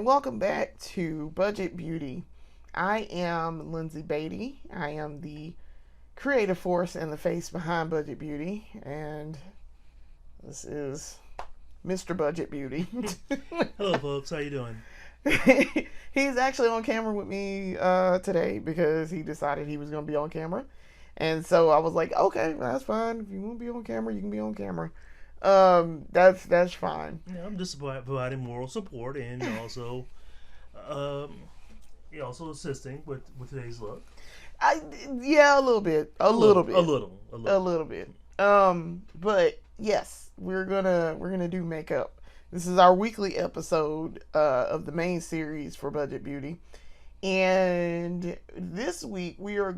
and welcome back to Budget Beauty. I am Lindsay Beatty. I am the creative force and the face behind Budget Beauty, and this is Mr. Budget Beauty. Hello, folks. How you doing? He's actually on camera with me today because he decided he was going to be on camera. And so I was like, okay, that's fine. If you want to be on camera, you can be on camera. That's fine. Yeah, I'm just providing moral support and also, also assisting with today's look. Yeah, a little bit. A little bit. But yes, we're gonna do makeup. This is our weekly episode of the main series for Budget Beauty. And this week we're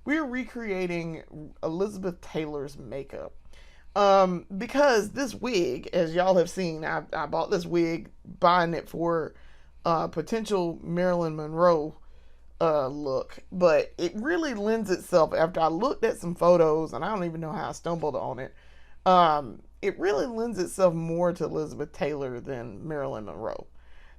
recreating Elizabeth Taylor's makeup. Because this wig, as y'all have seen, I bought this wig buying it for potential Marilyn Monroe look, but it really lends itself, after I looked at some photos, and I don't even know how I stumbled on it, it really lends itself more to Elizabeth Taylor than Marilyn Monroe.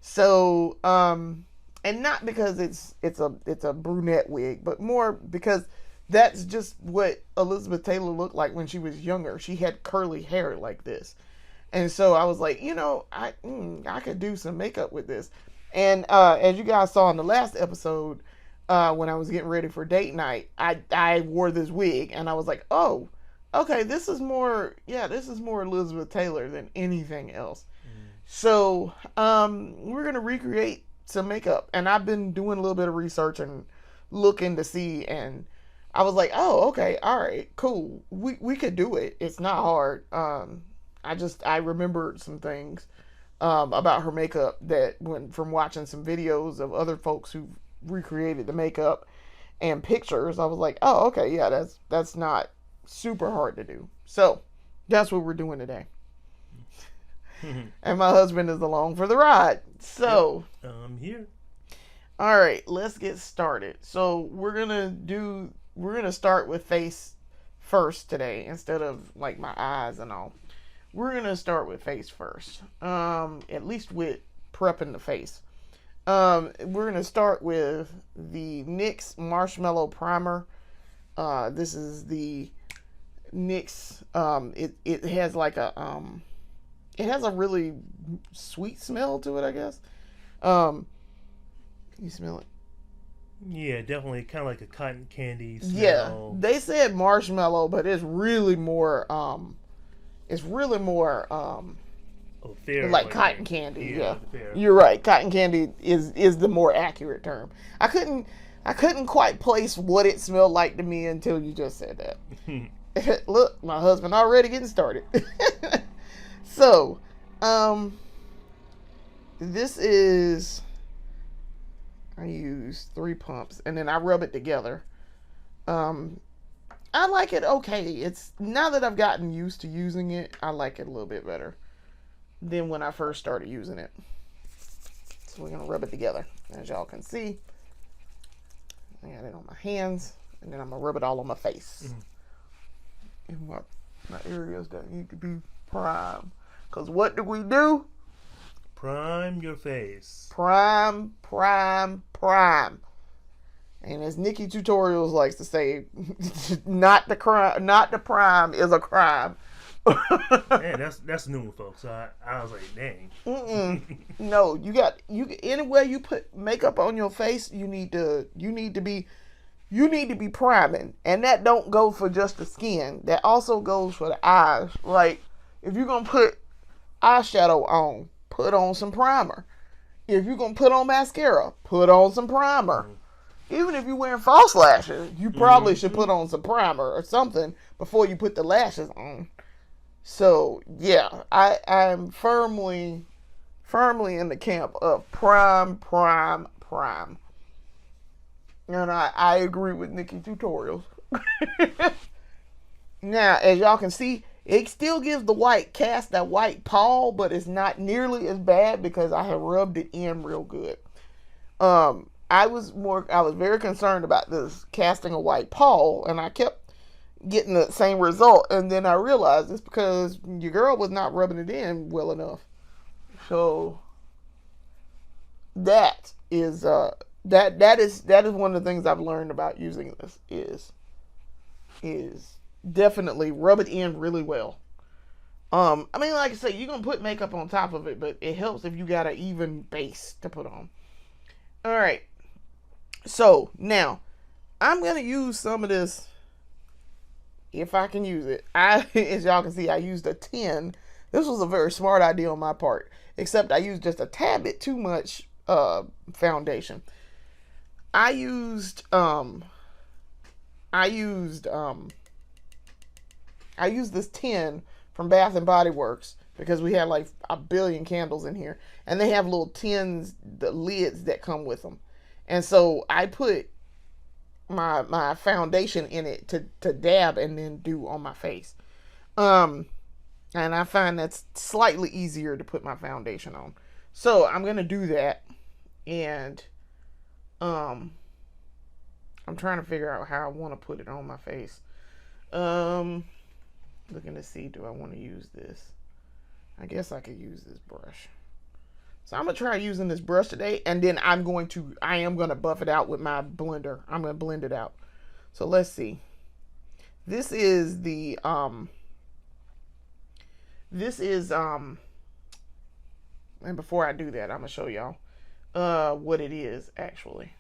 So, and not because it's a brunette wig, but more because that's just what Elizabeth Taylor looked like when she was younger. She had curly hair like this. And so I was like, I could do some makeup with this. And as you guys saw in the last episode, when I was getting ready for date night, I wore this wig. And I was like, oh, okay, this is more Elizabeth Taylor than anything else. So we're going to recreate some makeup. And I've been doing a little bit of research and looking to see, and I was like, oh, okay, all right, cool. We could do it. It's not hard. I remembered some things about her makeup that from watching some videos of other folks who recreated the makeup and pictures. I was like, oh, okay, yeah, that's not super hard to do. So that's what we're doing today. And my husband is along for the ride. So I'm here. All right, let's get started. So we're gonna start with face first today instead of like my eyes and all. We're gonna start with face first. At least with prepping the face. We're gonna start with the NYX Marshmallow Primer. This is the NYX. It has like it has a really sweet smell to it, I guess. Can you smell it? Yeah, definitely kind of like a cotton candy smell. Yeah, they said marshmallow, but it's really more fair, like cotton candy. Yeah. Fair. You're right. Cotton candy is the more accurate term. I couldn't quite place what it smelled like to me until you just said that. Look, my husband already getting started. So, this is, I use 3 pumps and then I rub it together. I like it okay. It's now that I've gotten used to using it, I like it a little bit better than when I first started using it. So we're gonna rub it together. As y'all can see, I got it on my hands, and then I'm gonna rub it all on my face. And my areas that need to be primed. Cause what do we do? Prime your face. Prime. And as Nikki Tutorials likes to say, not the prime is a crime. Man, that's new, folks. So I was like, dang. No, anywhere you put makeup on your face, you need to be priming, and that don't go for just the skin. That also goes for the eyes. Like if you're gonna put eyeshadow on, put on some primer. If you're gonna put on mascara, put on some primer. Even if you're wearing false lashes, you probably should put on some primer or something before you put the lashes on. So yeah, I'm firmly in the camp of prime. And I agree with Nikki Tutorials. Now, as y'all can see, it still gives that white pall, but it's not nearly as bad because I have rubbed it in real good. I was very concerned about this casting a white pall, and I kept getting the same result, and then I realized it's because your girl was not rubbing it in well enough. So that is that is one of the things I've learned about using this is definitely rub it in really well. I mean, like I say, you're gonna put makeup on top of it, but it helps if you got an even base to put on. All right, so now I'm gonna use some of this if I can use it. As y'all can see, I used a 10. This was a very smart idea on my part, except I used just a tad bit too much foundation. I used this 10 from Bath and Body Works because we have like a billion candles in here, and they have little tins, the lids that come with them, and so I put my foundation in it to dab and then do on my face. And I find that's slightly easier to put my foundation on. So I'm gonna do that, and I'm trying to figure out how I want to put it on my face. Looking to see, do I want to use this? I guess I could use this brush. So I'm gonna try using this brush today, and then I am gonna buff it out with my blender. I'm gonna blend it out. So let's see. This is the and before I do that, I'm gonna show y'all what it is actually.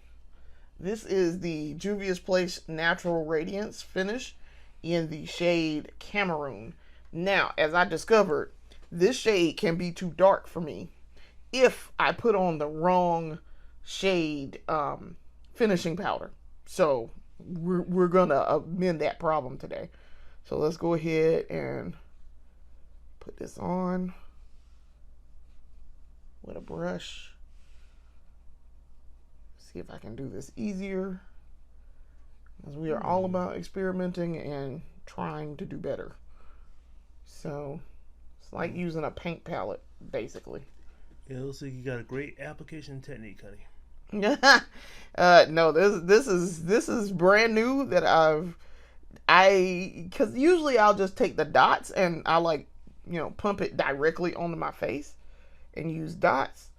This is the Juvia's Place Natural Radiance finish in the shade Cameroon. Now, as I discovered, this shade can be too dark for me if I put on the wrong shade finishing powder. So we're gonna amend that problem today. So let's go ahead and put this on with a brush. See if I can do this easier, because we are all about experimenting and trying to do better. So it's like using a paint palette, basically. Yeah, it looks like you got a great application technique, honey. No, this is brand new that because usually I'll just take the dots and I pump it directly onto my face and use dots.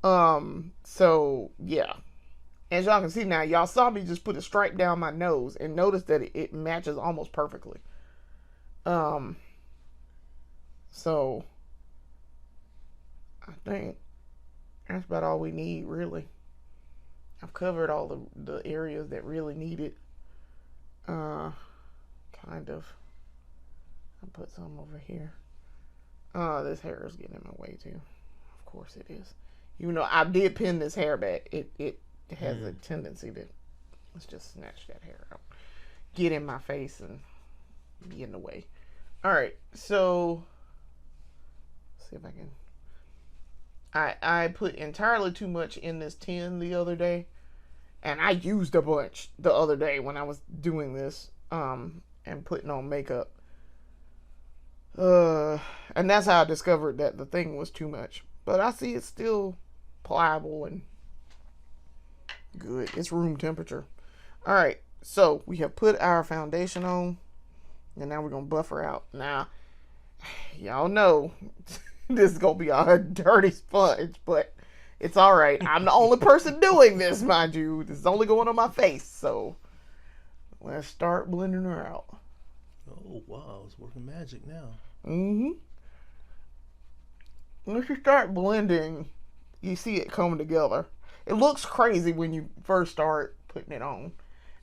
So yeah, as y'all can see now, y'all saw me just put a stripe down my nose and notice that it matches almost perfectly. So I think that's about all we need, really. I've covered all the areas that really need it. Kind of. I put some over here. This hair is getting in my way too. Of course it is. Even though I did pin this hair back, it has a tendency to, let's just snatch that hair out, get in my face and be in the way. All right, so let's see if I can. I put entirely too much in this tin the other day, and I used a bunch the other day when I was doing this and putting on makeup. And that's how I discovered that the thing was too much. But I see it's still pliable and good. It's room temperature. All right, so we have put our foundation on, and now we're gonna buff her out. Now, y'all know this is gonna be a dirty sponge, but it's all right. I'm the only person doing this, mind you. This is only going on my face, so let's start blending her out. Oh wow, it's working magic now. Once you start blending, you see it coming together. It looks crazy when you first start putting it on,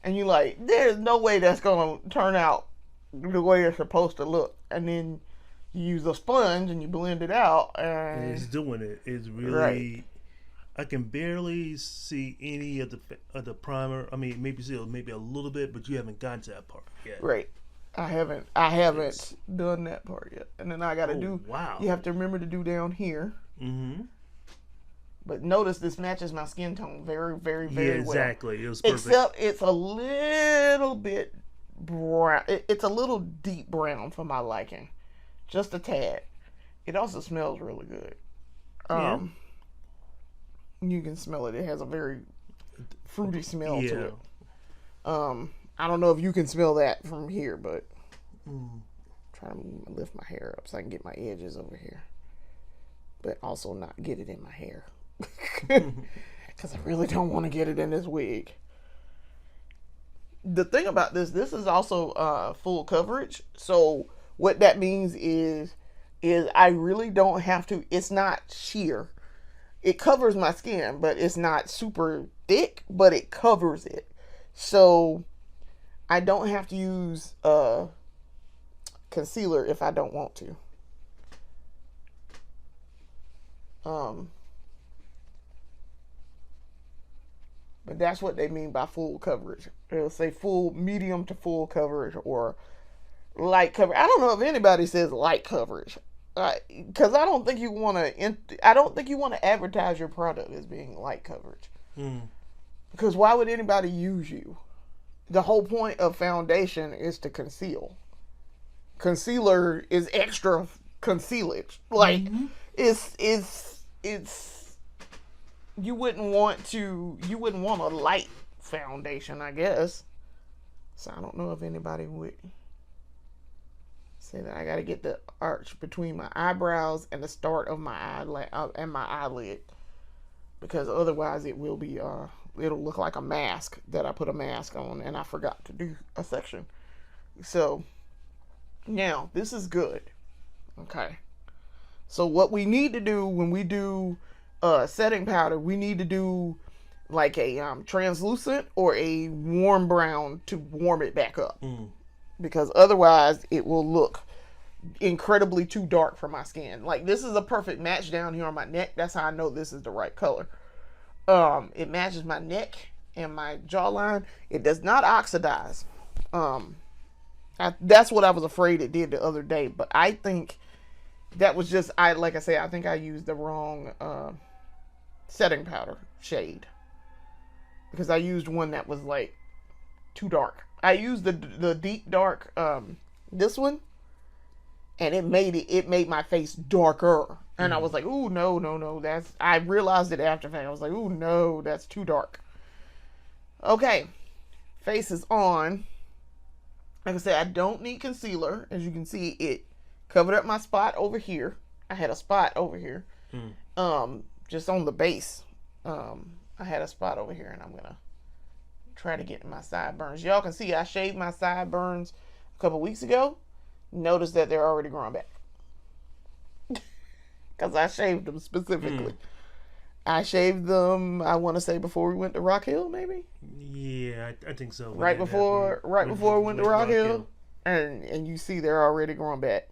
and you're like, there's no way that's gonna turn out the way it's supposed to look. And then you use a sponge and you blend it out, and it's doing it. It's really right. I can barely see any of the primer. I mean, maybe a little bit, but you haven't gotten to that part yet. Right. I haven't done that part yet. And then I got to Wow. You have to remember to do down here. Mm-hmm. But notice this matches my skin tone very, very, very well. Yeah, exactly. It was perfect. Except it's a little bit brown. It's a little deep brown for my liking. Just a tad. It also smells really good. You can smell it. It has a very fruity smell to it. I don't know if you can smell that from here, but try to lift my hair up so I can get my edges over here, but also not get it in my hair. Because I really don't want to get it in this wig. The thing about this is also full coverage. So what that means is I really don't have to. It's not sheer. It covers my skin, but it's not super thick, but it covers it. So I don't have to use concealer if I don't want to. Um, but that's what they mean by full coverage. It'll say full, medium to full coverage, or light coverage. I don't know if anybody says light coverage, because I don't think you want to. I don't think you want to advertise your product as being light coverage. Mm. Because why would anybody use you? The whole point of foundation is to conceal. Concealer is extra concealage. Like it's you wouldn't want a light foundation, I guess. So I don't know if anybody would say that. I got to get the arch between my eyebrows and the start of my eyelid, because otherwise it will be it'll look like a mask that I put a mask on and I forgot to do a section. So now this is good. Okay. So what we need to do when we do setting powder, we need to do like a translucent or a warm brown to warm it back up. Because otherwise it will look incredibly too dark for my skin. Like, this is a perfect match down here on my neck. That's how I know this is the right color. It matches my neck and my jawline. It does not oxidize. That's what I was afraid it did the other day, but I think that was just, like I say, I think I used the wrong setting powder shade, because I used one that was like too dark. I used the deep dark this one, and it made my face darker. And I was like, ooh, no, I realized it after that. I was like, ooh, no, that's too dark. Okay, face is on. Like I said, I don't need concealer. As you can see, it covered up my spot over here. I had a spot over here, just on the base. I had a spot over here, and I'm gonna try to get my sideburns. Y'all can see I shaved my sideburns a couple weeks ago. Notice that they're already growing back, because I shaved them specifically. I shaved them, I want to say, before we went to Rock Hill, maybe. Yeah, I think so. Right before we went to Rock Hill, and you see they're already growing back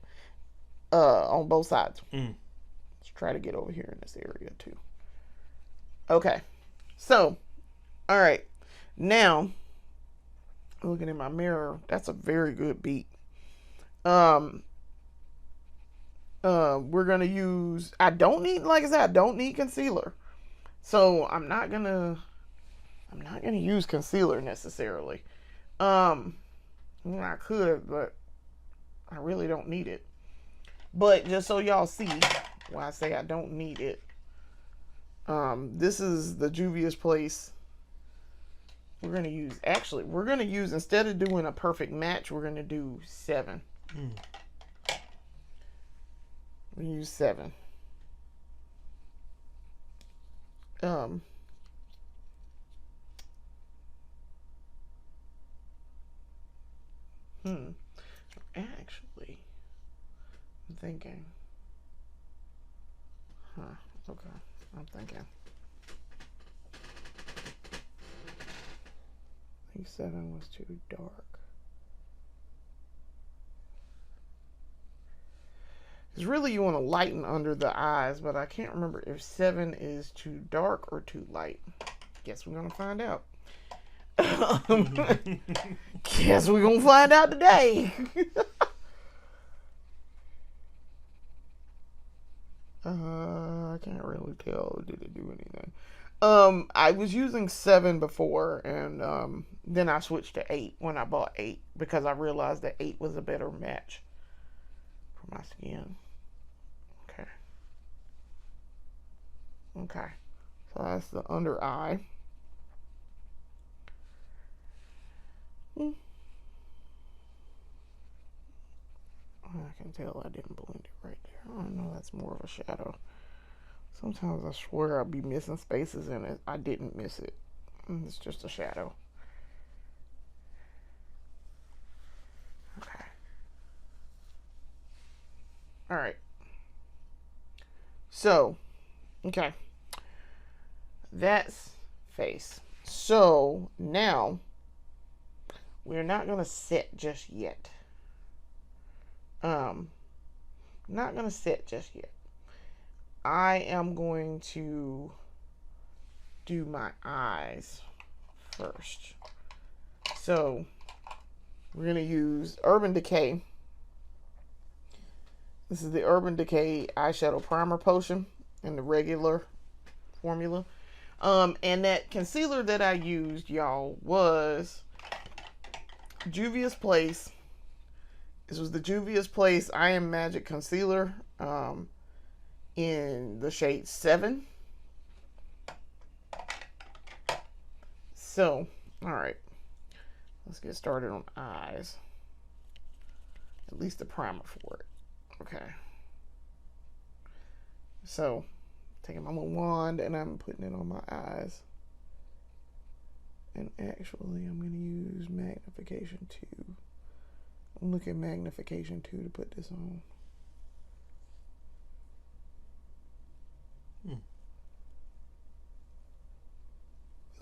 on both sides. Let's try to get over here in this area too. Okay, so all right, now looking in my mirror, that's a very good beat. We're gonna use. I don't need, like I said, I don't need concealer, so I'm not gonna use concealer necessarily. I could, but I really don't need it. But just so y'all see why I say I don't need it, this is the Juvia's Place. We're gonna use, instead of doing a perfect match, we're gonna do 7. We use 7. Actually, I'm thinking. Okay. I'm thinking. I think 7 was too dark. Because really you want to lighten under the eyes, but I can't remember if 7 is too dark or too light. Guess we're going to find out. Guess we're going to find out today. I can't really tell. Did it do anything? I was using 7 before, and then I switched to 8 when I bought 8, because I realized that 8 was a better match for my skin. Okay. So that's the under eye. I can tell I didn't blend it right there. I know that's more of a shadow. Sometimes I swear I'll be missing spaces in it. I didn't miss it. It's just a shadow. Okay. All right. So, okay. That's face. So, now, we're not going to set just yet. Not going to set just yet. I am going to do my eyes first. So, we're going to use Urban Decay. This is the Urban Decay eyeshadow primer potion in the regular formula. And that concealer that I used, y'all, was Juvia's Place. This was the Juvia's Place I Am Magic Concealer in the shade 7. So, alright. Let's get started on eyes. At least the primer for it. Okay. So, taking my little wand and I'm putting it on my eyes. And actually, I'm going to use magnification 2. Look at magnification 2 to put this on.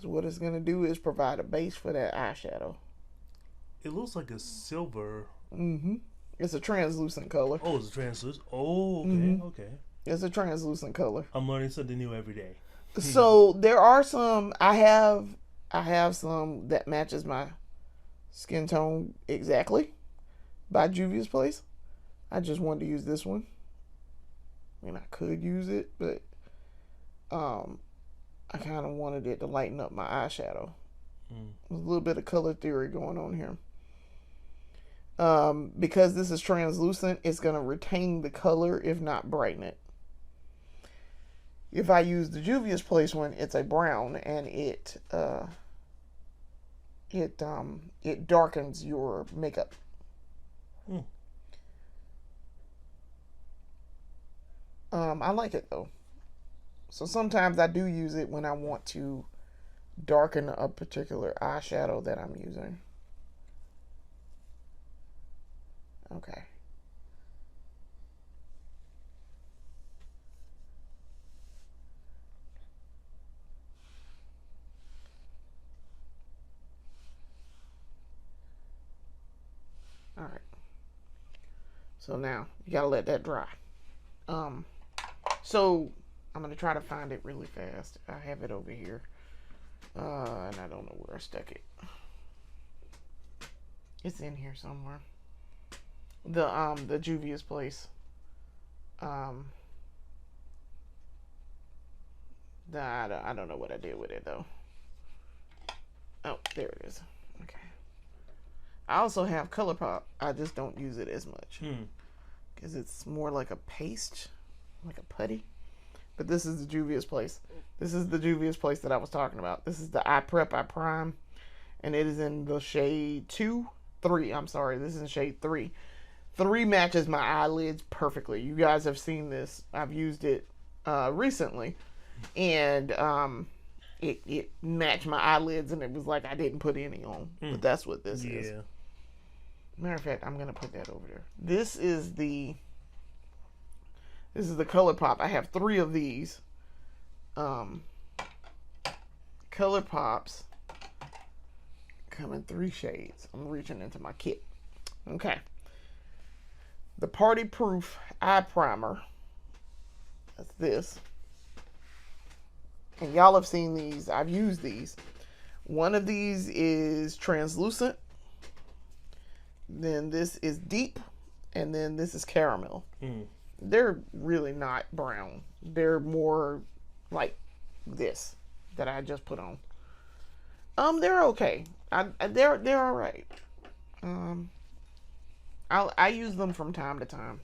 So what it's going to do is provide a base for that eyeshadow. It looks like a silver. Mm-hmm. It's a translucent color. Oh, it's a translucent. Oh, okay, okay. It's a translucent color. I'm learning something new every day. So there are some. I have some that matches my skin tone exactly by Juvia's Place. I just wanted to use this one. I mean, I could use it, but I kind of wanted it to lighten up my eyeshadow. There's a little bit of color theory going on here. Because this is translucent, it's going to retain the color, if not brighten it. If I use the Juvia's Place one, it's a brown, and it darkens your makeup. I like it though. So sometimes I do use it when I want to darken a particular eyeshadow that I'm using. Okay. All right. So now you gotta let that dry. So I'm gonna try to find it really fast. I have it over here, and I don't know where I stuck it. It's in here somewhere. The Juvia's Place. I don't know what I did with it though. Oh, there it is. Okay. I also have ColourPop. I just don't use it as much because it's more like a paste, like a putty. But this is the Juvia's Place. This is the Juvia's Place that I was talking about. This is the Eye Prep, Eye Prime, and it is in the shade 3. I'm sorry, this is in shade 3. 3 matches my eyelids perfectly. You guys have seen this. I've used it recently, and it matched my eyelids, and it was like I didn't put any on. But that's what this is. Matter of fact, I'm gonna put that over there. This is the ColourPop. I have 3 of these ColourPops. Come in 3 shades. I'm reaching into my kit. Okay. The Party Proof Eye Primer. That's this. And y'all have seen these. I've used these. One of these is translucent. Then this is deep. And then this is caramel. They're really not brown. They're more like this that I just put on. They're okay. They're all right. I use them from time to time.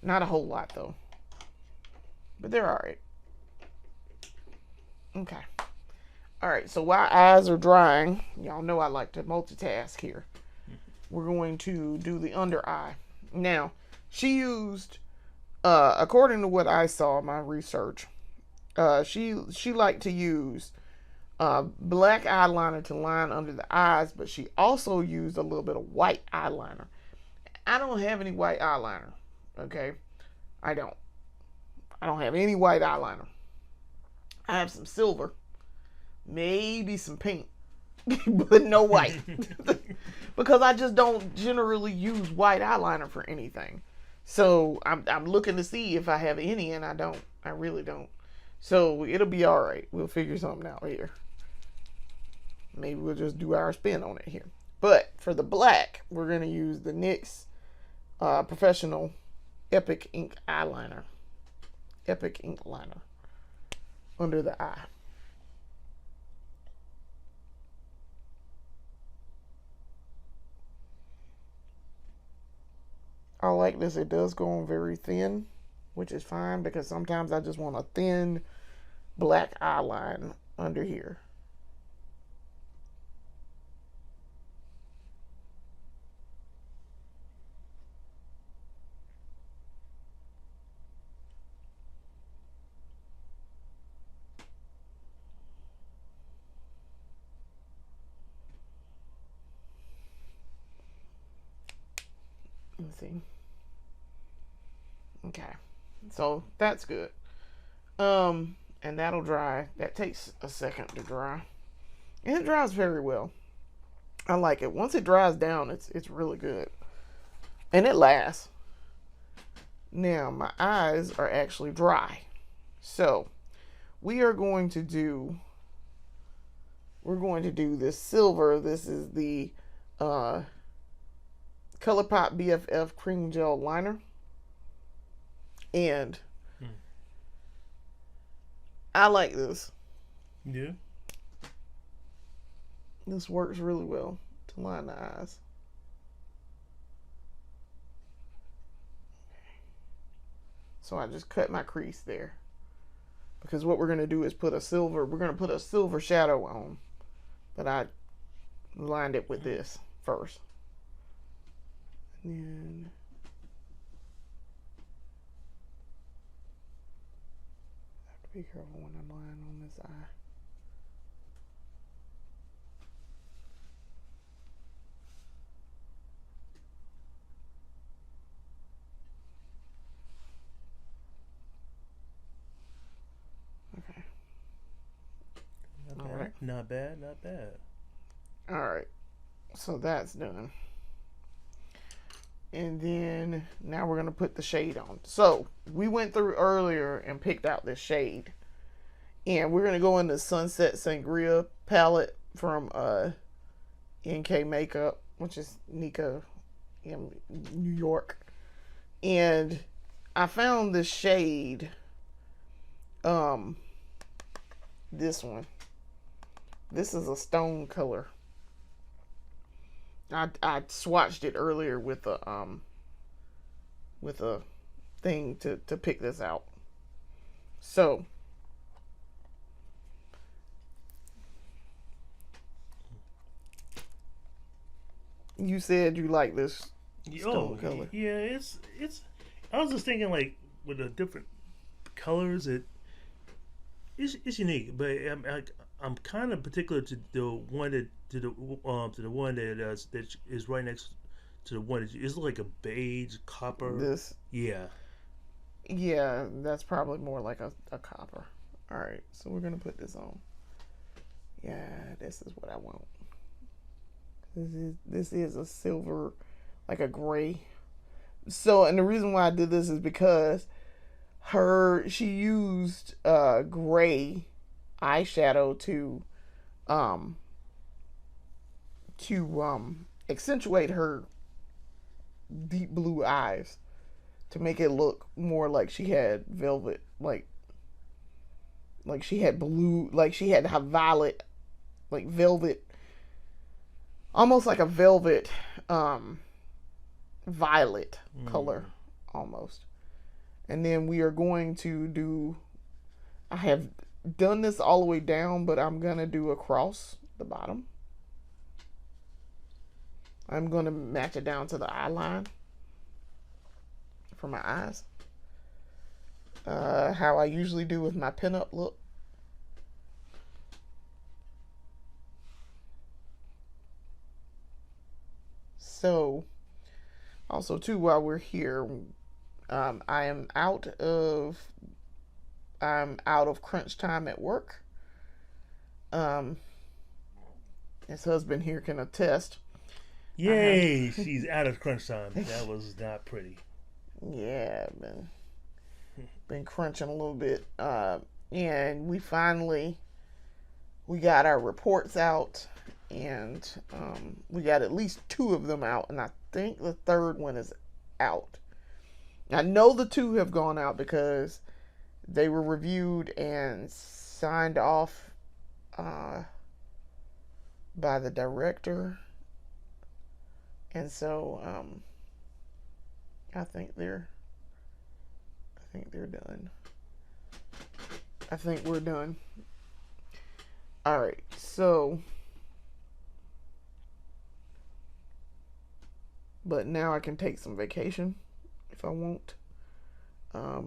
Not a whole lot though. But they're all right. Okay. All right. So while eyes are drying, y'all know I like to multitask here. We're going to do the under eye. Now, she used, according to what I saw in my research, She liked to use black eyeliner to line under the eyes, but she also used a little bit of white eyeliner. I don't have any white eyeliner. Okay, I don't. I don't have any white eyeliner. I have some silver, maybe some pink, but no white. Because I just don't generally use white eyeliner for anything. So I'm looking to see if I have any, and I don't. I really don't. So it'll be all right. We'll figure something out here. Maybe we'll just do our spin on it here. But for the black, we're going to use the NYX Professional Epic Ink Eyeliner. Epic Ink Liner under the eye. I like this. It does go on very thin, which is fine because sometimes I just want a thin black eyeline under here. Let's see. Okay. So that's good. And that'll dry. That takes a second to dry. And it dries very well. I like it. Once it dries down, it's really good. And it lasts. Now my eyes are actually dry. So we're going to do this silver. This is the ColourPop BFF Cream Gel Liner. And I like this. Yeah. This works really well to line the eyes. So I just cut my crease there. Because what we're going to do is we're going to put a silver shadow on. But I lined it with this first. And then I have to be careful when I line on this eye. Okay. All right. Not bad, not bad. All right. So that's done. And then now we're going to put the shade on. So we went through earlier and picked out this shade. And we're going to go in the Sunset Sangria palette from NK Makeup, which is Nika in New York. And I found this shade, this one. This is a stone color. I swatched it earlier with a thing to pick this out. So you said you like this stone color. Yeah, it's. I was just thinking like with the different colors, it's unique, but I'm kind of particular to the one that is right next to the one that is like a beige copper. This. Yeah. Yeah, that's probably more like a copper. All right, so we're gonna put this on. Yeah, this is what I want. This is a silver, like a gray. So, and the reason why I did this is because she used gray eyeshadow to accentuate her deep blue eyes to make it look more like she had velvet, like she had blue, like she had a violet, like velvet, almost like a velvet violet color almost. And then we are going to do, I have done this all the way down, but I'm going to do across the bottom. I'm going to match it down to the eye line for my eyes. how I usually do with my pinup look. So, also too, while we're here, I am out of crunch time at work. Um, his husband here can attest. I have, Yay! She's out of crunch time. That was not pretty. yeah, been crunching a little bit. And we got our reports out, and we got at least two of them out, and I think the third one is out. I know the two have gone out because they were reviewed and signed off by the director, and so I think they're done. I think we're done. All right, so but now I can take some vacation if I want. I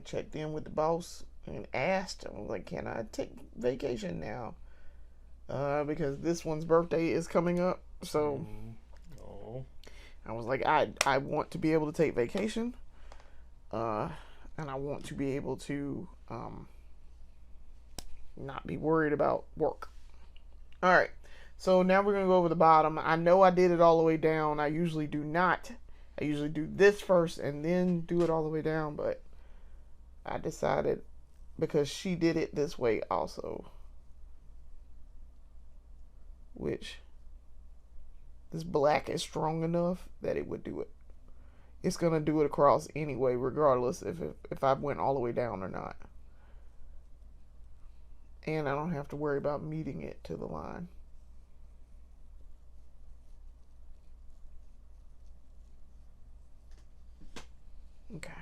checked in with the boss and asked. I was like, "Can I take vacation now?" Because this one's birthday is coming up, so Oh. I was like, I want to be able to take vacation, and I want to be able to not be worried about work. All right, so now we're gonna go over the bottom. I know I did it all the way down. I usually do not. I usually do this first and then do it all the way down, but I decided because she did it this way also, which this black is strong enough that it would do it. It's gonna do it across anyway, regardless if I went all the way down or not. And I don't have to worry about meeting it to the line. Okay.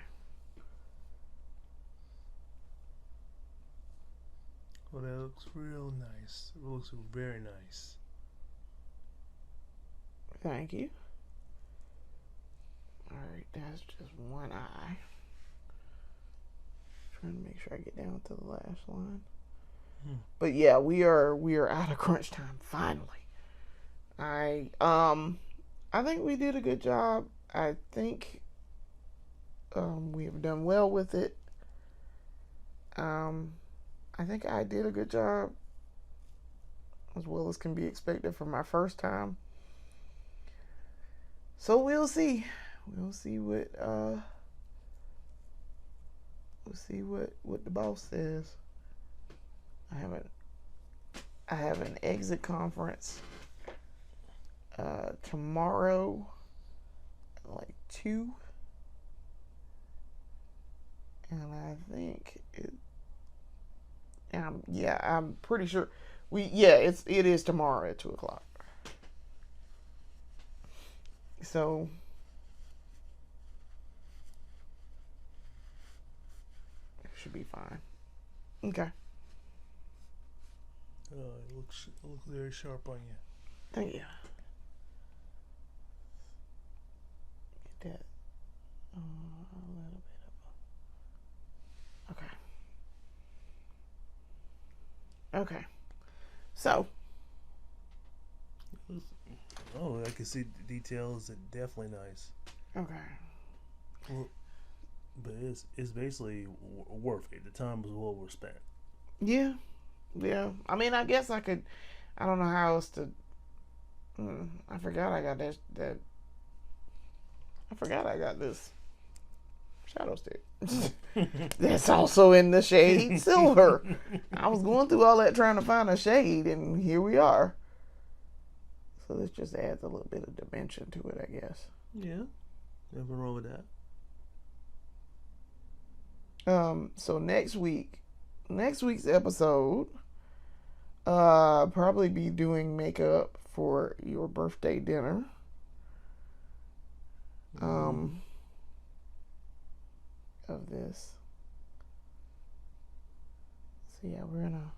Well, that looks real nice. It looks very nice. Thank you. Alright, that's just one eye. Trying to make sure I get down to the last line. But yeah, we are out of crunch time finally. I think we did a good job. I think we have done well with it. I think I did a good job, as well as can be expected for my first time. So we'll see. We'll see what the boss says. I have an exit conference tomorrow, like 2, and I think it. I'm pretty sure it is tomorrow at 2:00. So it should be fine. Okay. It looks very sharp on you. Thank you. Get that a little bit of. Okay. Okay. So. Oh, I can see the details. Are definitely nice. Okay. Well, but it's basically worth it. The time was well spent. Yeah. Yeah. I mean, I guess I could. I don't know how else to. I forgot I got that. I forgot I got this shadow stick. That's also in the shade silver. I was going through all that trying to find a shade, and here we are. So this just adds a little bit of dimension to it, I guess. Yeah, nothing wrong with that. So next week's episode, probably be doing makeup for your birthday dinner. Of this. So yeah, I'm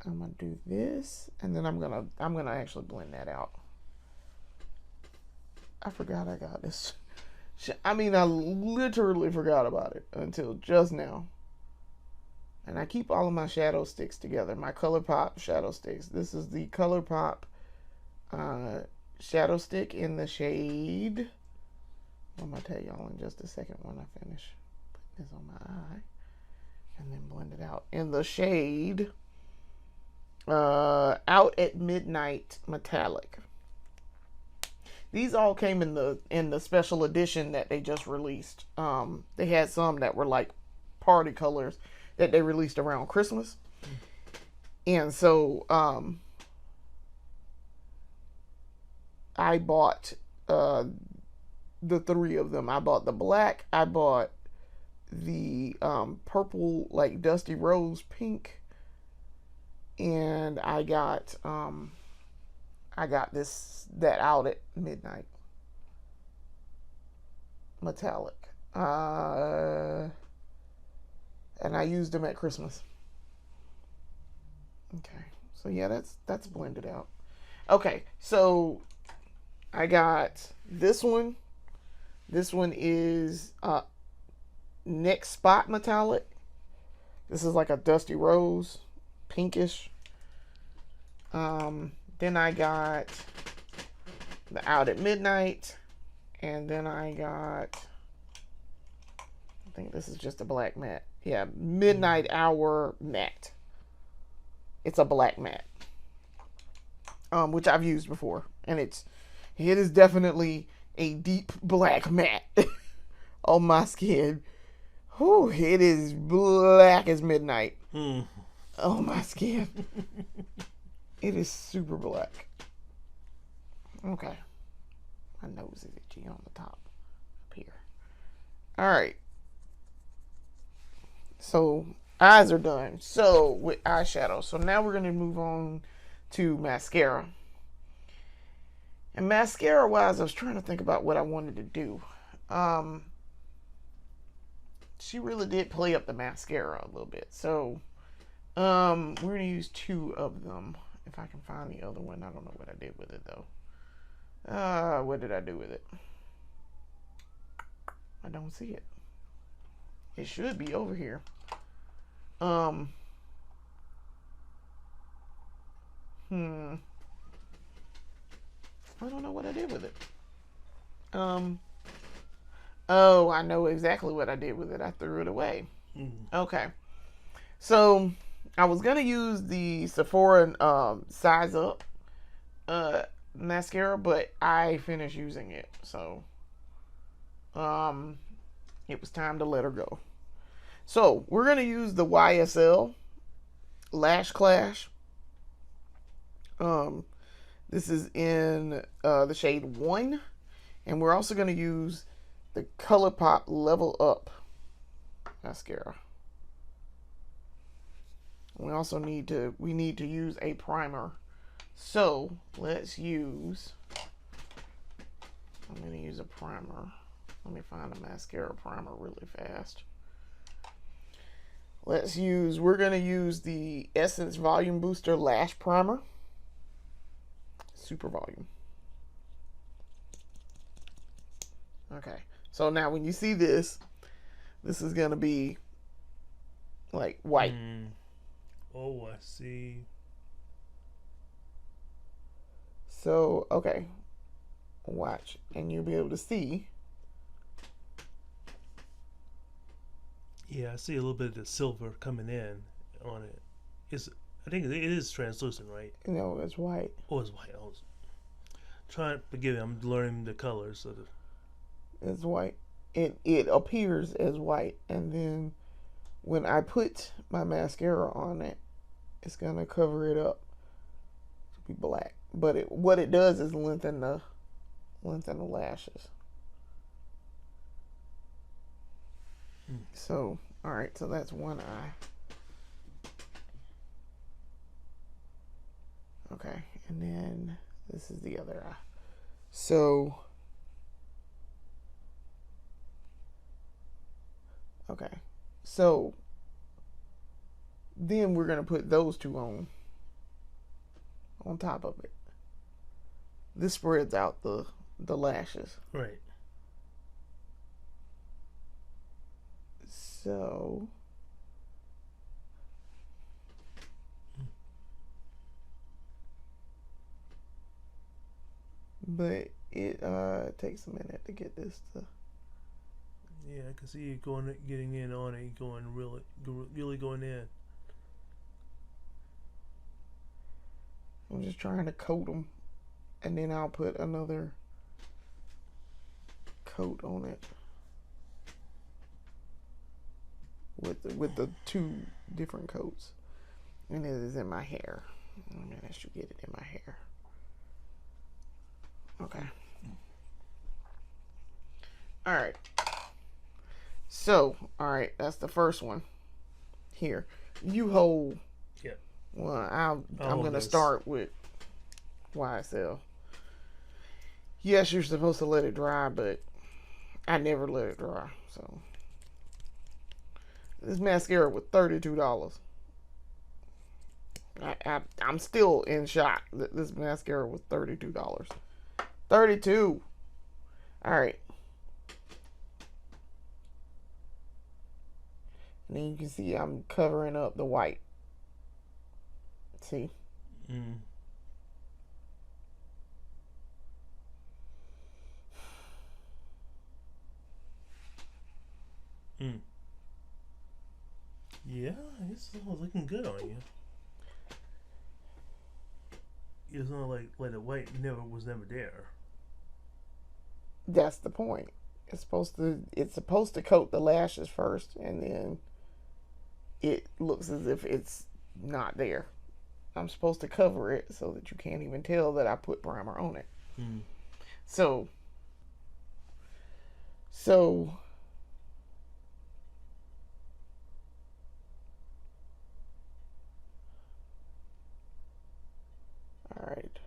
gonna do this, and then I'm gonna actually blend that out. I forgot I got this I mean, I literally forgot about it until just now. And I keep all of my shadow sticks together. My ColourPop shadow sticks. This is the ColourPop shadow stick in the shade. I'm going to tell y'all in just a second when I finish putting this on my eye. And then blend it out. In the shade Out at Midnight Metallic. These all came in the special edition that they just released. They had some that were like party colors that they released around Christmas. And so I bought the three of them. I bought the black, I bought the purple, like dusty rose pink, and I got that Out at Midnight metallic, and I used them at Christmas. Okay, so yeah, that's blended out. Okay, so I got this one. This one is Next Spot Metallic. This is like a dusty rose, pinkish. Then I got the Out at Midnight, and then I got, I think this is just a black matte. Yeah, Midnight Hour Matte. It's a black matte, which I've used before, and it is definitely a deep black matte on my skin. Whew, it is black as midnight on my skin. It is super black. Okay. My nose is itchy on the top up here. Alright. So, eyes are done. So, with eyeshadow. So, now we're going to move on to mascara. And mascara-wise, I was trying to think about what I wanted to do. She really did play up the mascara a little bit. So, we're going to use two of them. If I can find the other one. I don't know what I did with it, though. What did I do with it? I don't see it. It should be over here. I don't know what I did with it. Oh, I know exactly what I did with it. I threw it away. Okay. So, I was going to use the Sephora Size Up mascara, but I finished using it. So, it was time to let her go. So, we're going to use the YSL Lash Clash. This is in the shade 1. And we're also going to use the ColourPop Level Up mascara. We also need to use a primer. So let's use, I'm going to use a primer. Let me find a mascara primer really fast. We're going to use the Essence Volume Booster Lash Primer. Super volume. Okay. So now when you see this is going to be like white. Oh, I see. So, okay. Watch. And you'll be able to see. Yeah, I see a little bit of the silver coming in on it. I think it is translucent, right? No, it's white. Oh, it's white. Forgive me, I'm learning the colors. It's white. It appears as white. And then when I put my mascara on it, it's going to cover it up to be black. But what it does is lengthen the lashes. So, alright, so that's one eye. Okay, and then this is the other eye. So, okay, so then we're going to put those two on top of it. This spreads out the lashes. Right. So but it takes a minute to get this to. Yeah, I can see you getting in on it, going really going in. I'm just trying to coat them, and then I'll put another coat on it with the two different coats, and it is in my hair. I'm gonna actually get it in my hair. Okay. All right. So, all right, that's the first one. Here, you hold. Yeah. Well, I'm gonna start with YSL. Yes, you're supposed to let it dry, but I never let it dry. So this mascara was $32. I'm still in shock that this mascara was $32. 32. All right. And then you can see I'm covering up the white. See? Mm. Mm. Yeah, it's looking good on you. It's not like the white was never there. That's the point. It's supposed to coat the lashes first, and then it looks as if it's not there. I'm supposed to cover it so that you can't even tell that I put primer on it. Mm. So all right.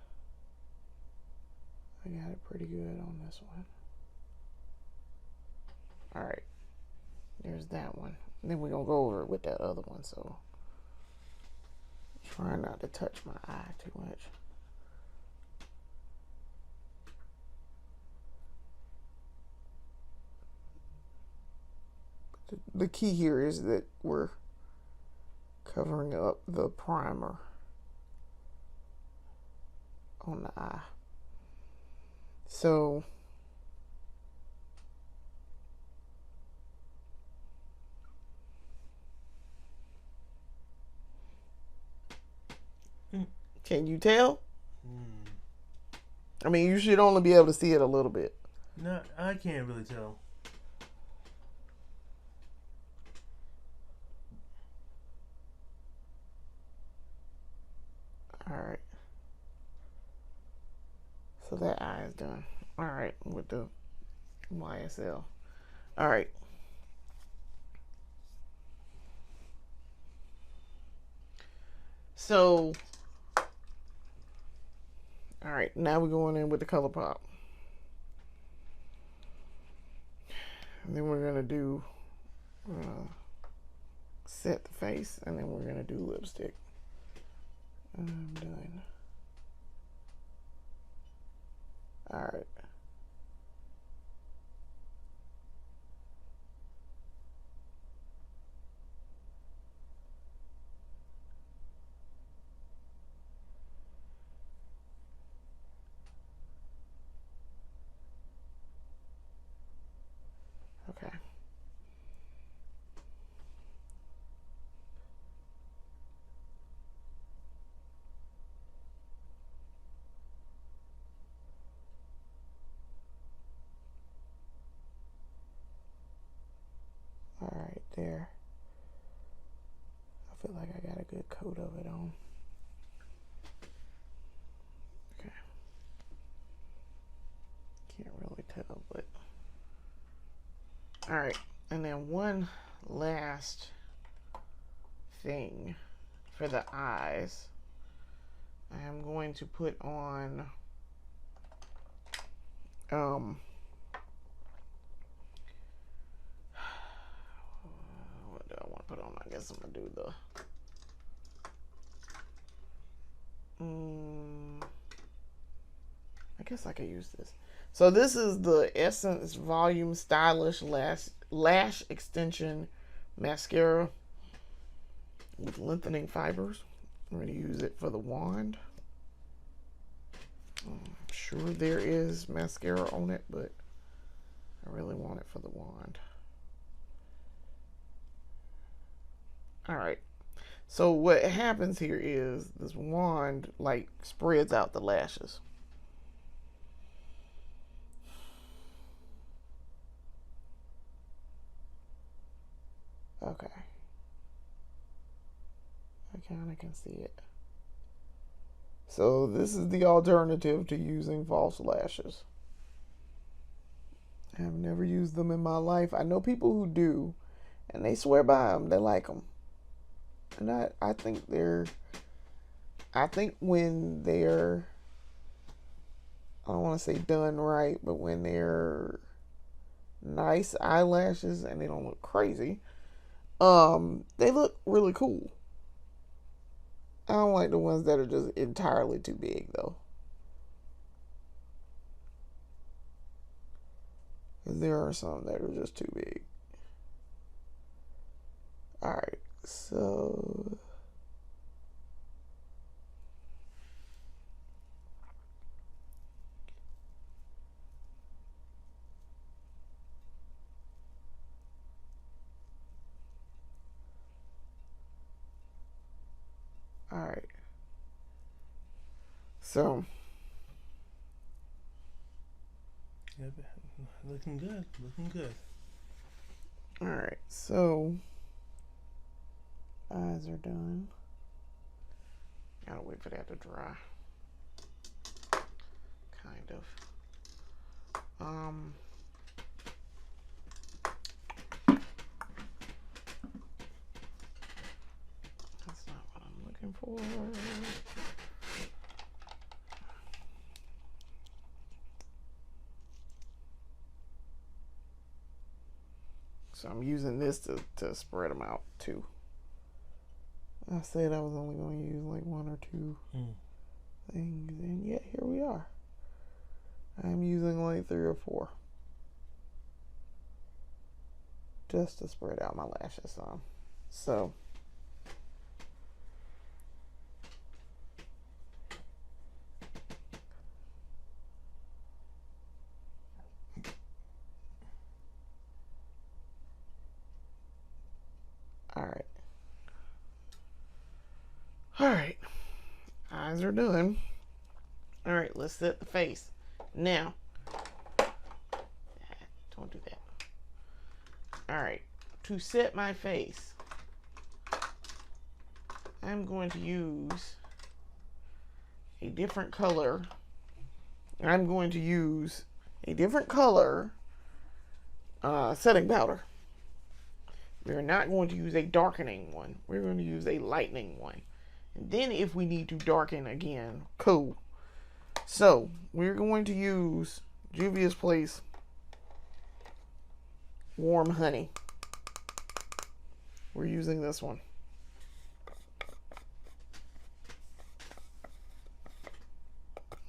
I got it pretty good on this one. All right. There's that one. And then we're going to go over it with that other one. So try not to touch my eye too much. The key here is that we're covering up the primer on the eye. So can you tell? I mean, you should only be able to see it a little bit. No, I can't really tell. All right. So that eye is done. All right, with the YSL. All right. So, all right, now we're going in with the ColourPop. And then we're going to do set the face, and then we're going to do lipstick. I'm done. All right. Okay. All right, there. I feel like I got a good coat of it on. Okay. Can't really tell, but all right. And then one last thing for the eyes. I am going to put on what do I want to put on? I guess I'm gonna do the I guess I could use this. So this is the Essence Volume Stylish Lash Extension mascara with lengthening fibers. I'm going to use it for the wand. I'm sure there is mascara on it, but I really want it for the wand. Alright, so what happens here is this wand like spreads out the lashes. Okay. I kind of can see it. So this is the alternative to using false lashes. I've never used them in my life. I know people who do, and they swear by them. They like them. And I think when they're, I don't want to say done right, but when they're nice eyelashes and they don't look crazy, they look really cool. I don't like the ones that are just entirely too big, though. Because there are some that are just too big. Alright, so... Alright. So... Yeah, looking good. Looking good. Alright, so... eyes are done. Gotta wait for that to dry. Kind of. That's not what I'm looking for. So I'm using this to spread them out too. I said I was only going to use like one or two things, and yet here we are. I'm using like 3 or 4 just to spread out my lashes some. So alright. Alright. Eyes are done. Alright, let's set the face. Now, don't do that. Alright, to set my face, I'm going to use a different color. I'm going to use a different color setting powder. We're not going to use a darkening one. We're going to use a lightening one. And then if we need to darken again, cool. So, we're going to use Juvia's Place Warm Honey. We're using this one.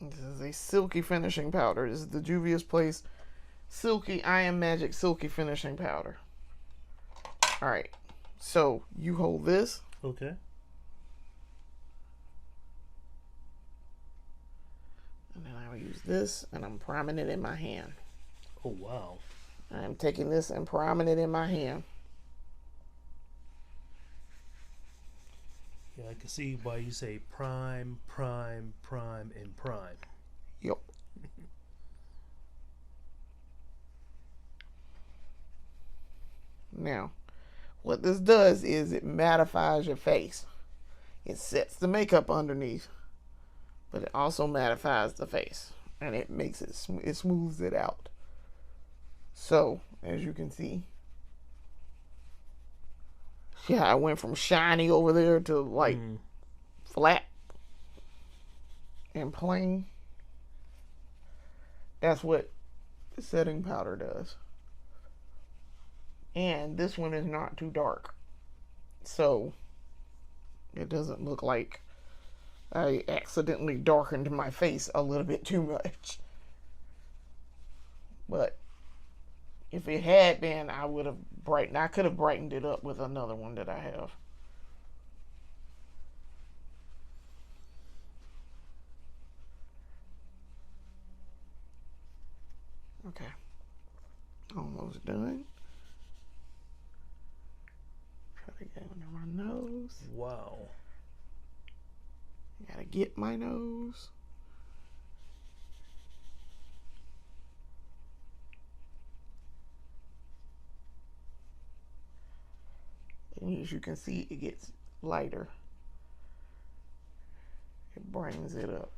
This is a silky finishing powder. This is the Juvia's Place Silky I Am Magic Silky Finishing Powder. Alright, so you hold this. Okay. And then I'll use this, and I'm priming it in my hand. Oh, wow. I'm taking this and priming it in my hand. Yeah, I can see why you say prime, prime, prime, and prime. Yep. Now, what this does is it mattifies your face. It sets the makeup underneath, but it also mattifies the face, and it makes it, it smooths it out. So, as you can see, yeah, I went from shiny over there to like flat and plain. That's what the setting powder does. And this one is not too dark, so it doesn't look like I accidentally darkened my face a little bit too much. But If it had been, I would have brightened. I could have brightened it up with another one that I have. Okay, almost done. Try to get under my nose. Wow. Gotta get my nose. And as you can see, it gets lighter. It brightens it up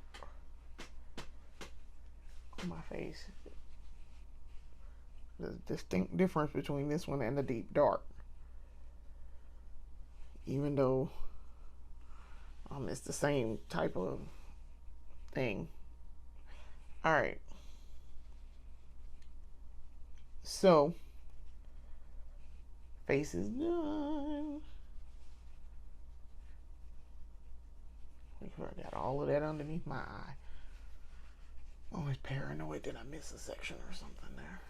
on my face. There's a distinct difference between this one and the deep dark. Even though it's the same type of thing. Alright. So, face is done. I got all of that underneath my eye. Always paranoid that I miss a section or something there.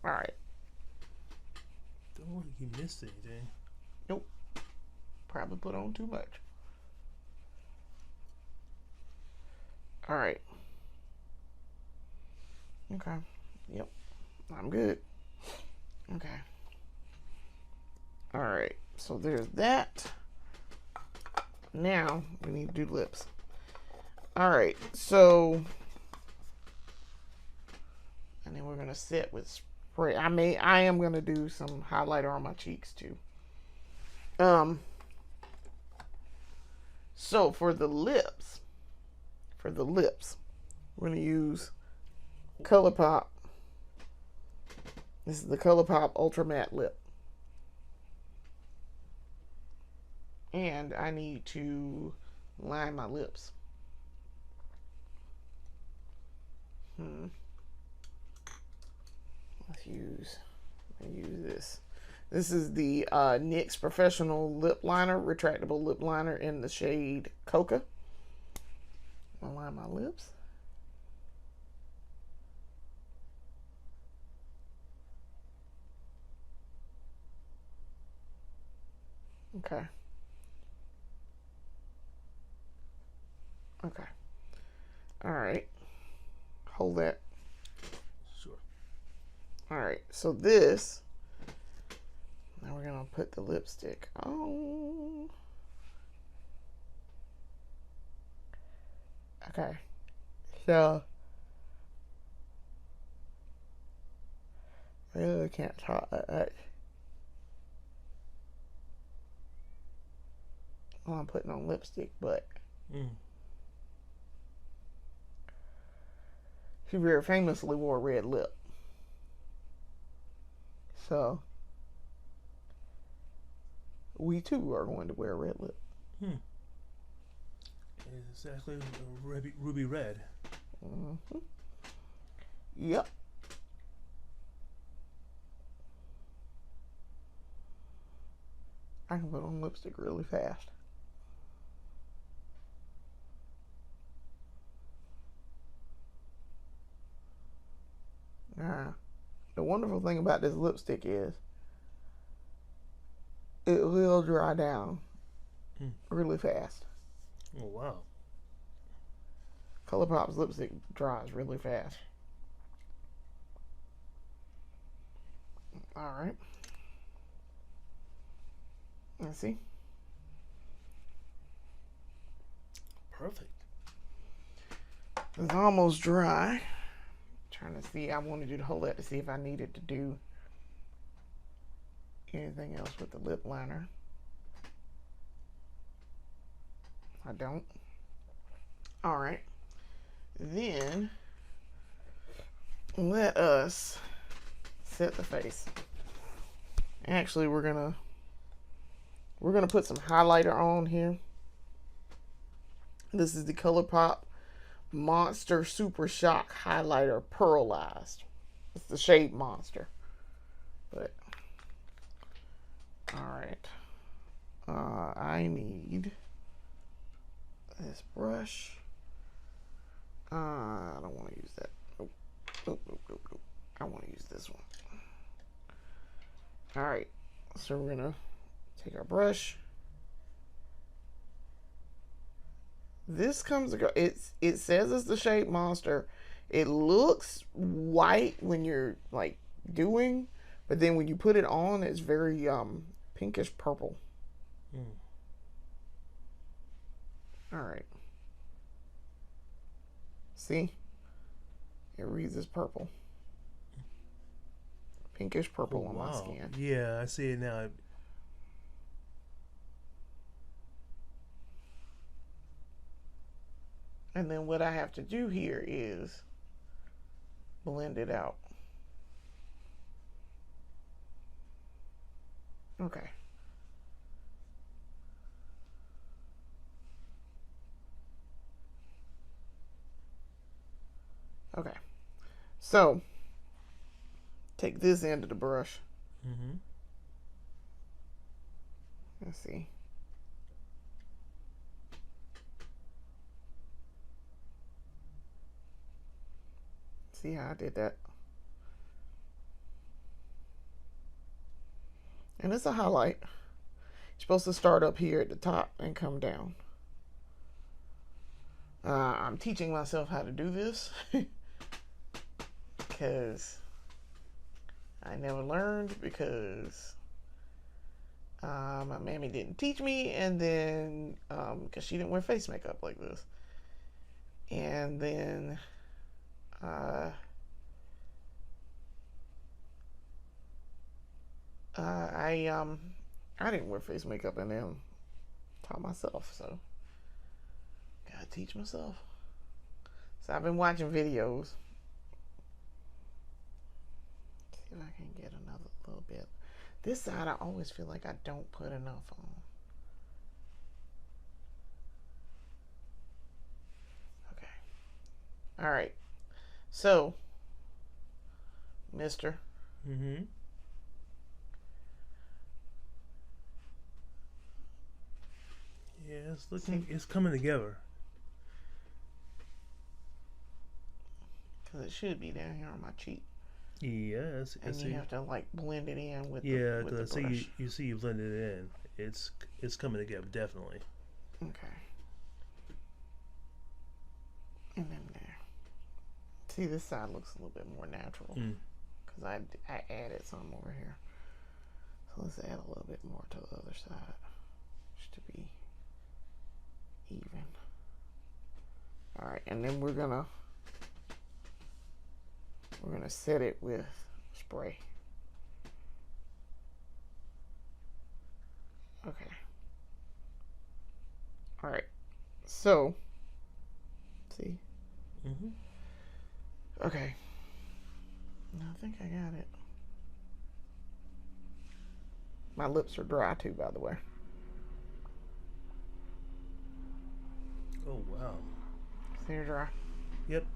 Alright. Don't want to keep missing anything. Nope. Probably put on too much. Alright. Okay. Yep. I'm good. Okay. Alright. So there's that. Now we need to do lips. Alright. So. And then we're going to set with spray. I am going to do some highlighter on my cheeks too. So for the lips, we're going to use ColourPop. This is the ColourPop Ultra Matte Lip. And I need to line my lips. Let's use this. This is the NYX Professional Lip Liner, retractable lip liner in the shade Coca. I'll line my lips. Okay. Okay. All right. Hold that. Sure. All right. So this. Now we're gonna put the lipstick on. Okay. So I really can't talk that much. Well, I'm putting on lipstick, but she very famously wore a red lip. So we too are going to wear a red lip. Exactly, ruby red. Yep. I can put on lipstick really fast. The wonderful thing about this lipstick is it will dry down really fast. Oh, wow. ColourPop's lipstick dries really fast. Alright. Let's see. Perfect. It's almost dry. Trying to see. I want to do the whole lot to see if I needed to do anything else with the lip liner. I don't. Alright. Then let us set the face. Actually, we're gonna put some highlighter on here. This is the ColourPop Monster Super Shock Highlighter Pearlized. It's the shade Monster. But alright. I need this brush. I don't want to use that. Nope. I want to use this one. All right, so we're gonna take our brush. This comes, it says it's the Shape Monster. It looks white when you're like doing, but then when you put it on, it's very pinkish purple. All right. See? It reads as purple. Pinkish purple on my skin. Yeah, I see it now. And then what I have to do here is blend it out. Okay. Okay. So, take this end of the brush. Mm-hmm. Let's see. See how I did that? And it's a highlight. You're supposed to start up here at the top and come down. I'm teaching myself how to do this because I never learned, because my mammy didn't teach me, and then because she didn't wear face makeup like this, and then I didn't wear face makeup and then taught myself, so gotta teach myself. So I've been watching videos. See if I can get another little bit. This side I always feel like I don't put enough on. Okay. All right. So, Mister. Mm-hmm. Yeah, it's looking. It's coming together. Because it should be down here on my cheek. Yes, and you have to like blend it in with the with the brush. brush. You see you blended it in. It's coming together, definitely. Okay. And then there. See, this side looks a little bit more natural because I added some over here. So let's add a little bit more to the other side just to be even. All right, and then we're gonna set it with spray. Okay. All right. So, see. Okay. I think I got it. My lips are dry too, by the way. Oh wow. So you're dry. Yep,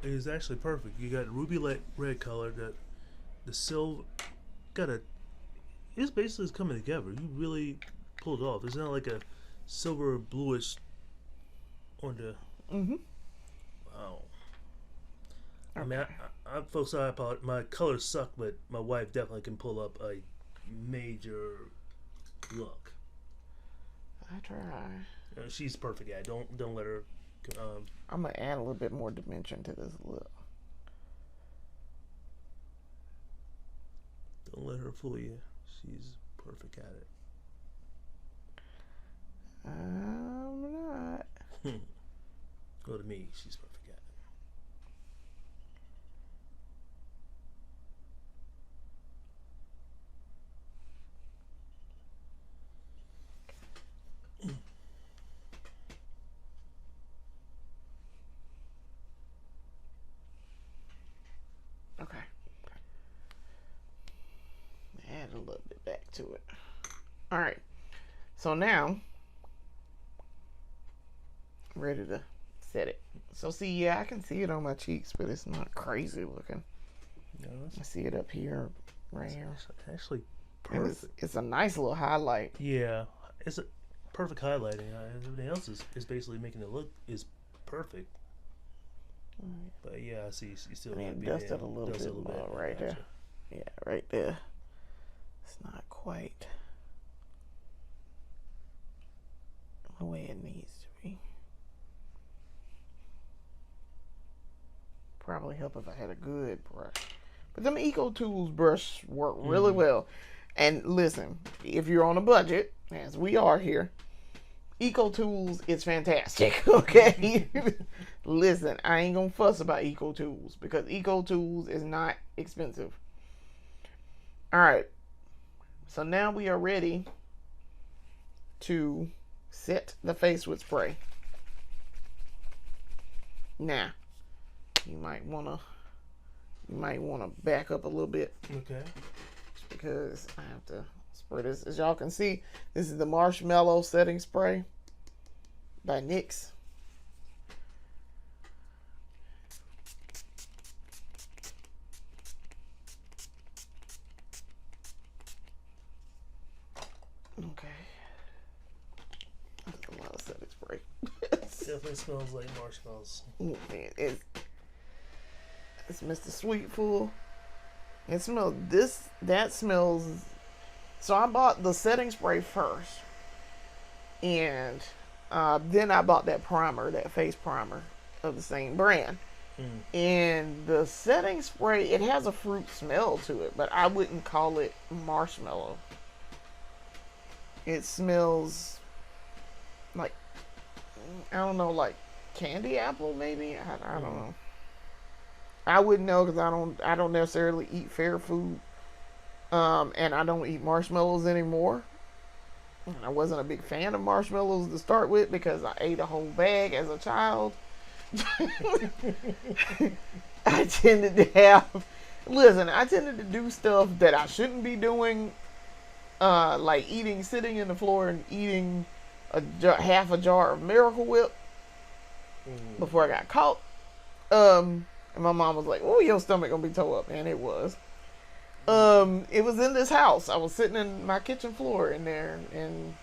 it's actually perfect. You got ruby red color. Got the silver. It's basically coming together. You really pulled it off. It's not like a silver bluish on the. Wow. Okay. I mean, folks, I apologize. My colors suck, but my wife definitely can pull up a major look. I try. She's perfect at it. Don't let her. I'm gonna add a little bit more dimension to this lip. Don't let her fool you. She's perfect at it. I'm not. Go to me. She's perfect at it. Okay. Add a little bit back to it. All right. So now, I'm ready to set it. So see, yeah, I can see it on my cheeks, but it's not crazy looking. No, I see it up here, right here. Actually, perfect. It's a nice little highlight. Yeah, it's a perfect highlighting. Everything else is basically making it look is perfect. But yeah, I see you still I got to mean, be dusted there. a little Dust bit more right gotcha. there. Yeah, right there. It's not quite the way it needs to be. Probably help if I had a good brush. But them Eco Tools brush work really well. And listen, if you're on a budget, as we are here, Eco Tools is fantastic. Okay? Listen, I ain't gonna fuss about Eco Tools because Eco Tools is not expensive. Alright. So now we are ready to set the face with spray. Now, you might wanna back up a little bit. Okay. Because I have to spray this. As y'all can see, this is the Marshmallow Setting Spray by NYX. Okay. That's a lot of setting spray. Definitely smells like marshmallows. Man, it's Mr. Sweetful. It smells that smells. So I bought the setting spray first, and then I bought that primer, that face primer of the same brand. And the setting spray, it has a fruit smell to it, but I wouldn't call it marshmallow. It smells like, I don't know, like candy apple maybe. I don't know. I wouldn't know because I don't necessarily eat fair food, and I don't eat marshmallows anymore. And I wasn't a big fan of marshmallows to start with because I ate a whole bag as a child. I tended to do stuff that I shouldn't be doing, like sitting in the floor and eating half a jar of Miracle Whip before I got caught. And my mom was like, "Oh, your stomach gonna be tore up," and it was. It was in this house. I was sitting in my kitchen floor in there and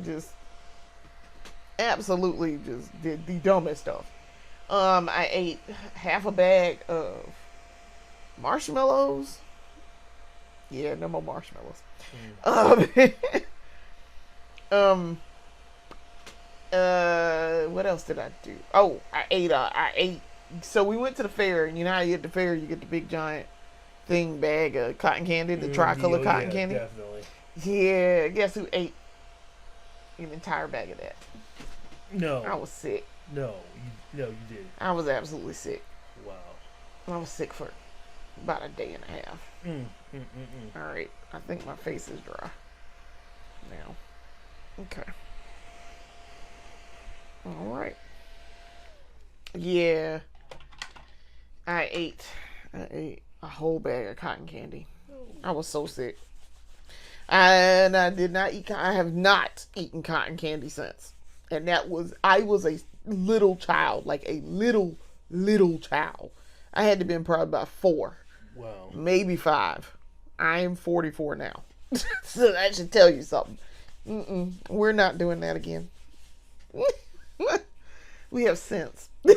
just absolutely just did the dumbest stuff. I ate half a bag of marshmallows. Yeah, no more marshmallows. What else did I do? Oh, I ate. So we went to the fair, and you know how you at the fair, you get the big giant thing bag of cotton candy, the tricolor cotton candy. Definitely. Yeah, guess who ate an entire bag of that? No. I was sick. No, you didn't. I was absolutely sick. Wow. I was sick for about a day and a half. All right, I think my face is dry now. Okay. All right. Yeah, I ate a whole bag of cotton candy. I was so sick. And I did not eat. I have not eaten cotton candy since. And I was a little child, like a little child. I had to be probably about 4. Wow. Maybe 5. I am 44 now. So that should tell you something. We're not doing that again. We have sense. We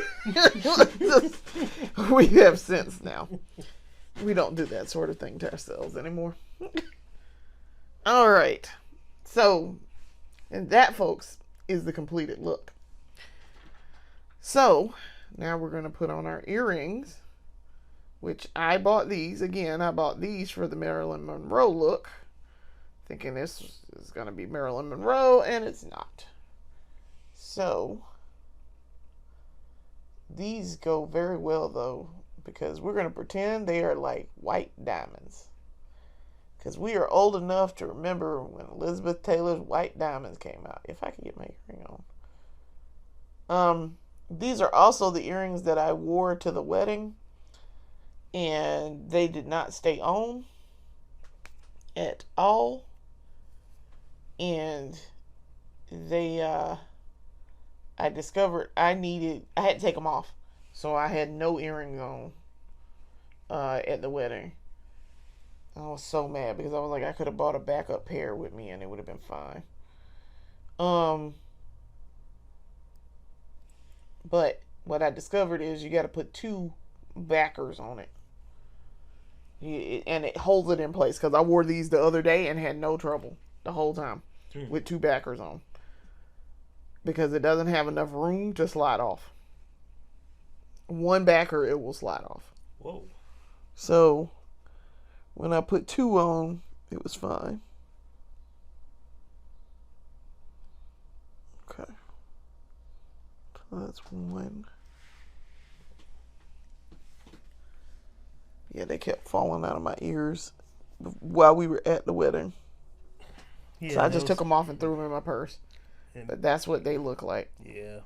have sense now. We don't do that sort of thing to ourselves anymore. All right. So, and that, folks, is the completed look. So, now we're going to put on our earrings, which I bought these. Again, I bought these for the Marilyn Monroe look, thinking this is going to be Marilyn Monroe, and it's not. So, these go very well, though, because we're going to pretend they are like white diamonds. Because we are old enough to remember when Elizabeth Taylor's White Diamonds came out. If I could get my earring on. These are also the earrings that I wore to the wedding. And they did not stay on at all. And they, I discovered I had to take them off. So I had no earrings on at the wedding. I was so mad because I was like, I could have bought a backup pair with me and it would have been fine. But what I discovered is you got to put 2 backers on it. And it holds it in place, because I wore these the other day and had no trouble the whole time with 2 backers on, because it doesn't have enough room to slide off. 1 backer, it will slide off. Whoa. So when I put 2 on, it was fine. Okay, so that's 1. Yeah, they kept falling out of my ears while we were at the wedding. Yeah, so I just took them off and threw them in my purse. But that's what they look like. Yeah.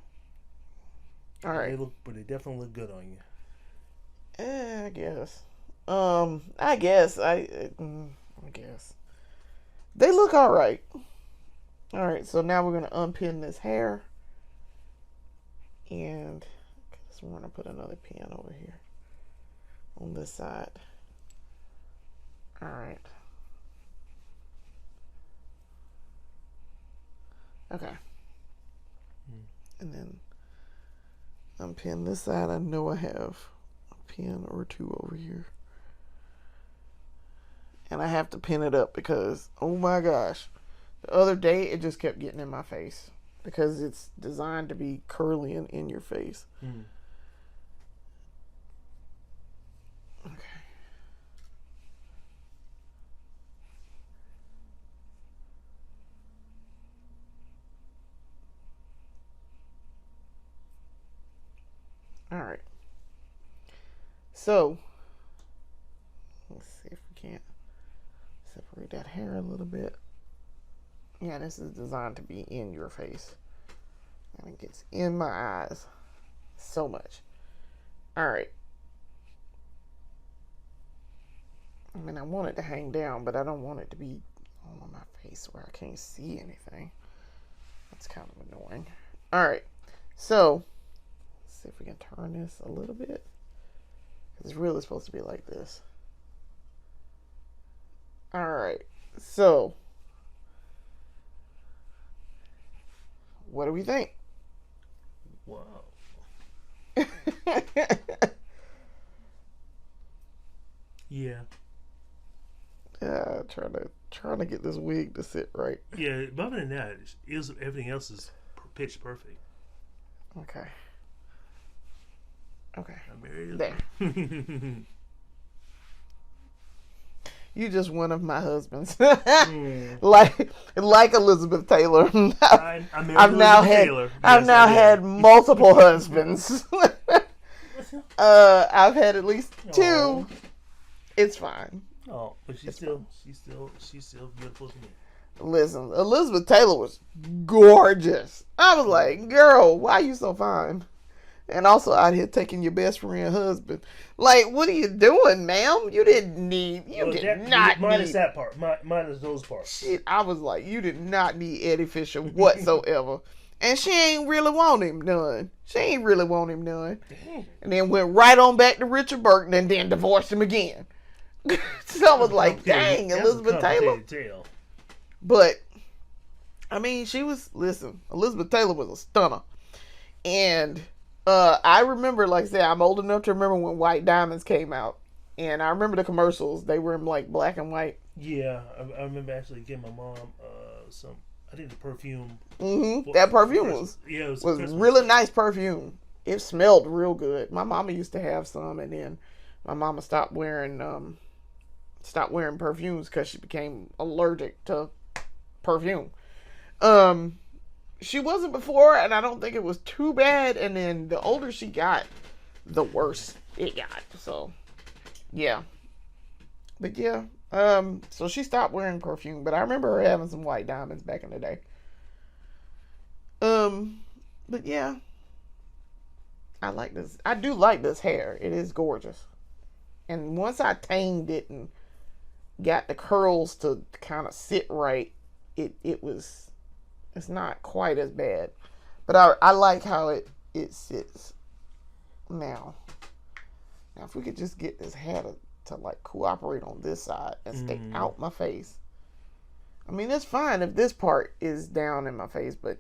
All right. But they definitely look good on you. I guess. I guess they look all right. All right. So now we're gonna unpin this hair, and I guess we're gonna put another pin over here on this side. All right. Okay. And then unpin this side. I know I have a pin or 2 over here. And I have to pin it up because, oh my gosh, the other day it just kept getting in my face, because it's designed to be curly and in your face. Okay. All right. So let's see if we can't separate that hair a little bit. Yeah, this is designed to be in your face, and it gets in my eyes so much. All right. I mean, I want it to hang down, but I don't want it to be all on my face where I can't see anything. That's kind of annoying. All right. So let's see if we can turn this a little bit. It's really supposed to be like this. All right. So what do we think? Wow. Yeah. Trying to get this wig to sit right. Yeah, but other than that, everything else is pitch perfect. Okay. There. You just one of my husbands. like Elizabeth Taylor. I've now had multiple husbands. I've had at least 2. Aww. It's fine. Oh, but she's still beautiful to me. Listen, Elizabeth Taylor was gorgeous. I was like, girl, why are you so fine? And also out here taking your best friend husband. Like, what are you doing, ma'am? You did not need. Minus that part. Minus those parts. Shit, I was like, you did not need Eddie Fisher whatsoever. And she ain't really want him none. And then went right on back to Richard Burton and then divorced him again. So I was like, dang, Elizabeth Taylor. Tale. But, I mean, Elizabeth Taylor was a stunner. And I remember, like I said, I'm old enough to remember when White Diamonds came out. And I remember the commercials. They were in like black and white. Yeah, I remember actually getting my mom I think the perfume. Mm-hmm. That perfume was really nice perfume. It smelled real good. My mama used to have some, and then my mama stopped wearing perfumes because she became allergic to perfume. She wasn't before, and I don't think it was too bad. And then the older she got, the worse it got. So, yeah. But yeah, so she stopped wearing perfume. But I remember her having some White Diamonds back in the day. But yeah, I like this. I do like this hair. It is gorgeous. And once I tamed it and got the curls to kind of sit right, it's not quite as bad. But I like how it sits now. Now if we could just get this hair to like cooperate on this side and stay out my face. I mean, it's fine if this part is down in my face, but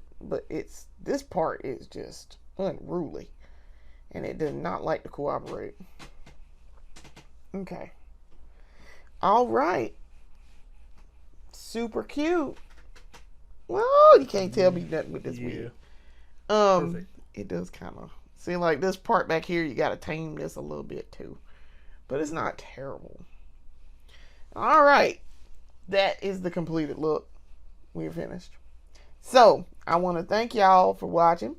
this part is just unruly. And it did not like to cooperate. Okay. All right. Super cute. Well, you can't tell me nothing with this wig. Perfect. It does kind of seem like this part back here, you got to tame this a little bit too. But it's not terrible. All right. That is the completed look. We're finished. So, I want to thank y'all for watching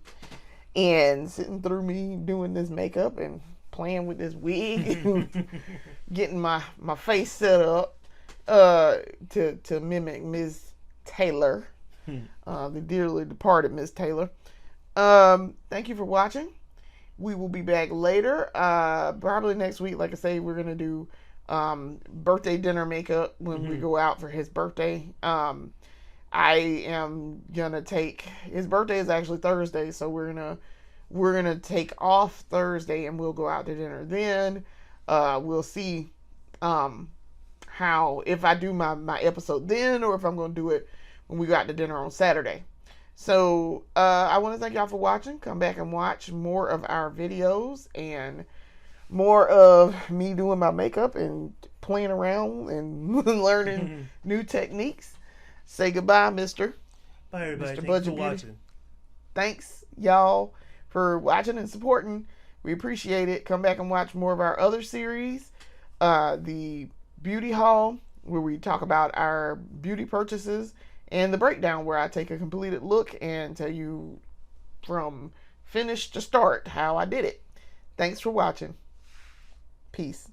and sitting through me doing this makeup and playing with this wig, getting my face set up to mimic Ms. Taylor, the dearly departed Ms. Taylor. Thank you for watching. We will be back later, probably next week. Like I say, we're gonna do birthday dinner makeup when we go out for his birthday. I am gonna take his birthday is actually Thursday, so we're gonna take off Thursday and we'll go out to dinner then. We'll see how, if I do my episode then or if I'm gonna do it when we go out to dinner on Saturday. So I want to thank y'all for watching. Come back and watch more of our videos and more of me doing my makeup and playing around and learning new techniques. Say goodbye, Mister. Bye, everybody. Mr. Thanks for Budget watching. Thanks, y'all, for watching and supporting. We appreciate it. Come back and watch more of our other series. The Beauty Haul, where we talk about our beauty purchases, and the breakdown, where I take a completed look and tell you from finish to start how I did it. Thanks for watching. Peace.